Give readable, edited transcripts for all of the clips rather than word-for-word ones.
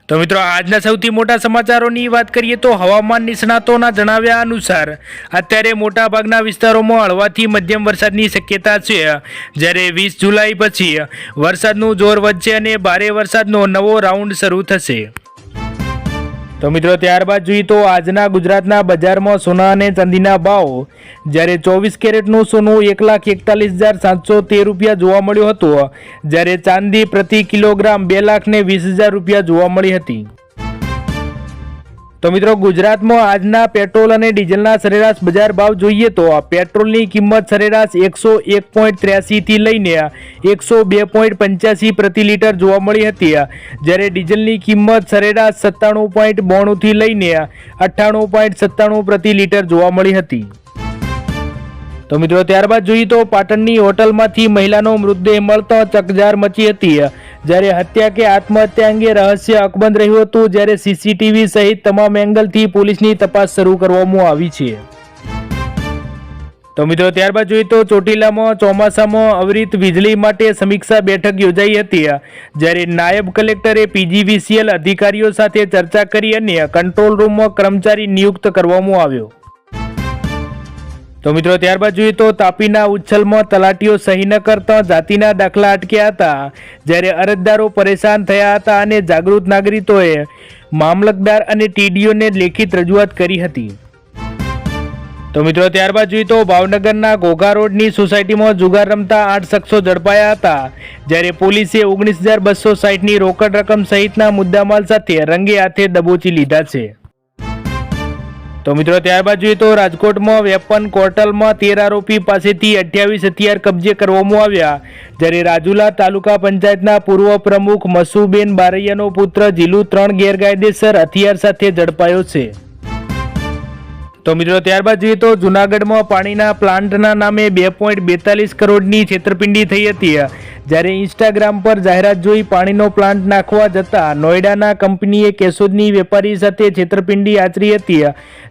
તો મિત્રો આજના સૌથી મોટા સમાચારોની વાત કરીએ તો હવામાન નિષ્ણાતોના જણાવ્યા અનુસાર અત્યારે મોટા ભાગના વિસ્તારોમાં હળવાથી મધ્યમ વરસાદની શક્યતા છે, જ્યારે 20 જુલાઈ પછી વરસાદનું જોર વધશે અને ભારે વરસાદનો નવો રાઉન્ડ શરૂ થશે। તો મિત્રો ત્યારબાદ જોઈએ તો આજના ગુજરાતના બજારમાં સોના અને ચાંદીના ભાવ, જ્યારે 24 કેરેટનું સોનું 1,41,713 રૂપિયા જોવા મળ્યું હતું, જ્યારે ચાંદી પ્રતિ કિલોગ્રામ 2,20,000 રૂપિયા જોવા મળી હતી। તો મિત્રો ગુજરાતમાં આજના પેટ્રોલ અને ડીઝલના સરેરાશ બજાર ભાવ જોઈએ તો પેટ્રોલની કિંમત સરેરાશ 101.83 થી લઈને 102.85 પ્રતિ લીટર જોવા મળી હતી, જ્યારે ડીઝલની કિંમત સરેરાશ 97.92 થી લઈને 98.97 પ્રતિ લીટર જોવા મળી હતી। તો મિત્રો ત્યારબાદ જોઈએ તો પાટણની હોટલમાંથી મહિલાનો મૃતદેહ મળતા ચકચાર મચી હતી, જ્યારે હત્યા કે આત્મહત્યા અંગે રહસ્ય અકબંધ રહ્યું હતું, જ્યારે સીસીટીવી સહિત તમામ એંગલથી પોલીસની તપાસ શરૂ કરવામાં આવી છે। તો મિત્રો ત્યારબાદ જોઈએ તો ચોટીલામાં ચોમાસામાં અવિરત વીજળી માટે સમીક્ષા બેઠક યોજાઈ હતી, જ્યારે નાયબ કલેક્ટરે પીજીવીસીએલ અધિકારીઓ સાથે ચર્ચા કરી અને કંટ્રોલ રૂમમાં કર્મચારી નિયુક્ત કરવામાં આવ્યો। તો મિત્રો ત્યારબાદ જોઈએ તો તાપીના ઉચ્છલમાં તલાટીઓ સહી ન કરતા જાતિના દાખલા અટક્યા હતા, જ્યારે અરજદારો પરેશાન થયા હતા અને જાગૃત નાગરિકોએ મામલતદાર અને ટીડીઓને લેખિત રજૂઆત કરી હતી। તો મિત્રો ત્યારબાદ જોઈએ તો ભાવનગરના ઘોઘા રોડની સોસાયટીમાં જુગાર રમતા 8 શખ્સો ઝડપાયા હતા, જ્યારે પોલીસે 19,260ની રોકડ રકમ સહિતના મુદ્દામાલ સાથે રંગે હાથે દબોચી લીધા છે। તો મિત્રો ત્યારબાદ જોઈએ તો રાજકોટમાં વેપન કોર્ટલમાં 13 આરોપી પાસેથી 28 હથિયાર કબજે કરવામાં આવ્યા, જ્યારે રાજુલા તાલુકા પંચાયતના પૂર્વ પ્રમુખ મસુબેન બારૈયાનો પુત્ર જીલુ 3 ગેરકાયદેસર હથિયાર સાથે ઝડપાયો છે। તો મિત્રો ત્યારબાદ જોઈએ તો જૂનાગઢમાં પાણીના પ્લાન્ટના નામે 2.42 કરોડની છેતરપિંડી થઈ હતી, જ્યારે ઇન્સ્ટાગ્રામ પર જાહેરાત જોઈ પાણીનો પ્લાન્ટ નાખવા જતા નોઈડાના કંપનીએ કેશોદની વેપારી સાથે છેતરપિંડી આચરી હતી,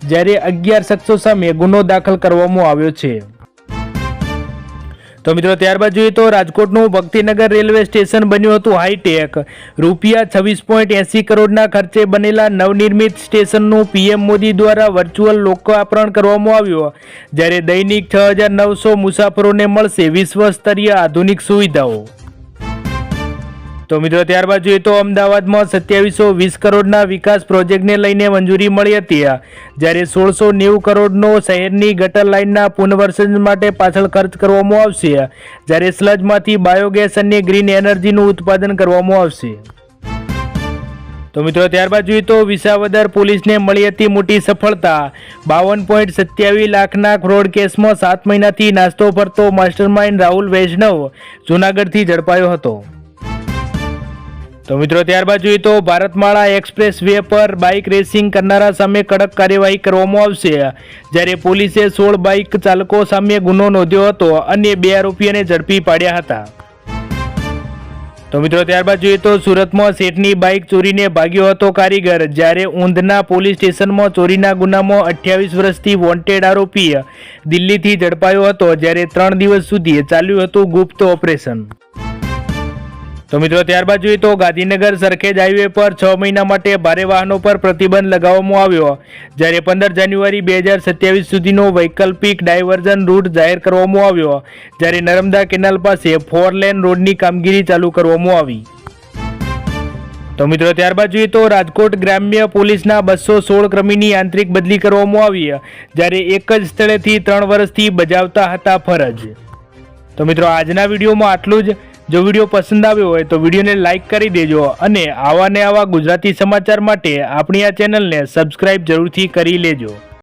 જ્યારે 11 શખ્સો સામે ગુનો દાખલ કરવામાં આવ્યો છે। તો મિત્રો ત્યારબાદ જોઈએ તો રાજકોટનું ભક્તિનગર રેલવે સ્ટેશન બન્યું હતું હાઈટેક, રૂપિયા 26.80 કરોડના ખર્ચે બનેલા નવનિર્મિત સ્ટેશનનું પીએમ મોદી દ્વારા વર્ચ્યુઅલ લોકાર્પણ કરવામાં આવ્યું, જ્યારે દૈનિક 6,900 મુસાફરોને મળશે વિશ્વ સ્તરીય આધુનિક સુવિધાઓ। તો મિત્રો ત્યારબાદ જોઈએ તો અમદાવાદમાં 2720 કરોડના વિકાસ પ્રોજેક્ટને લઈને મંજૂરી મળી હતી, જ્યારે 1690 કરોડનો શહેરની ગટર લાઇનના પુનર્વસન માટે પાછળ ખર્ચ કરવામાં આવશે, જ્યારે સ્લજમાંથી બાયોગેસ અને ગ્રીન એનર્જીનું ઉત્પાદન કરવામાં આવશે। તો મિત્રો ત્યારબાદ જોઈએ તો વિસાવદર પોલીસને મળી હતી મોટી સફળતા, 52.27 લાખના ફ્રોડ કેસમાં 7 મહિનાથી નાસ્તો ફરતો માસ્ટરમાઇન્ડ રાહુલ વૈષ્ણવ જૂનાગઢથી ઝડપાયો હતો। તો મિત્રો ત્યારબાદ જોઈએ તો ભારતમાળા એક્સપ્રેસ વે પર બાઇક રેસિંગ કરનારા સામે કડક કાર્યવાહી કરવામાં આવશે, જ્યારે પોલીસે 16 બાઇક ચાલકો સામે ગુનો નોંધ્યો હતો અને 2 આરોપીઓને ઝડપી પાડ્યા હતા। તો મિત્રો ત્યારબાદ જોઈએ તો સુરતમાં શેઠની બાઇક ચોરીને ભાગ્યો હતો કારીગર, જ્યારે ઊંધના પોલીસ સ્ટેશનમાં ચોરીના ગુનામાં 28 વર્ષથી વોન્ટેડ આરોપી દિલ્હીથી ઝડપાયો હતો, જ્યારે 3 દિવસ સુધી ચાલ્યું હતું ગુપ્ત ઓપરેશન। તો મિત્રો ત્યારબાદ જોઈએ તો ગાંધીનગર સરખેજ હાઈવે પર 6 મહિના માટે ભારે વાહનો પર પ્રતિબંધ લગાવવામાં આવ્યો, જ્યારે 15 જાન્યુઆરી 2027 સુધીનો વૈકલ્પિક ડાયવર્ઝન રૂટ જાહેર કરવામાં આવ્યો, જ્યારે નર્મદા કેનાલ પાસે 4 લેન રોડની કામગીરી ચાલુ કરવામાં આવી। તો મિત્રો ત્યારબાદ જોઈએ તો રાજકોટ ગ્રામ્ય પોલીસના 216 કર્મીની આંતરિક બદલી કરવામાં આવી, જ્યારે એક જ સ્થળેથી 3 વર્ષથી બજાવતા હતા ફરજ। તો મિત્રો આજના વિડીયોમાં આટલું જ। જો વિડીયો પસંદ આવ્યો હોય તો વિડીયોને લાઇક કરી દેજો અને આવા ગુજરાતી સમાચાર માટે આપણી આ ચેનલને સબસ્ક્રાઇબ જરૂરથી કરી લેજો।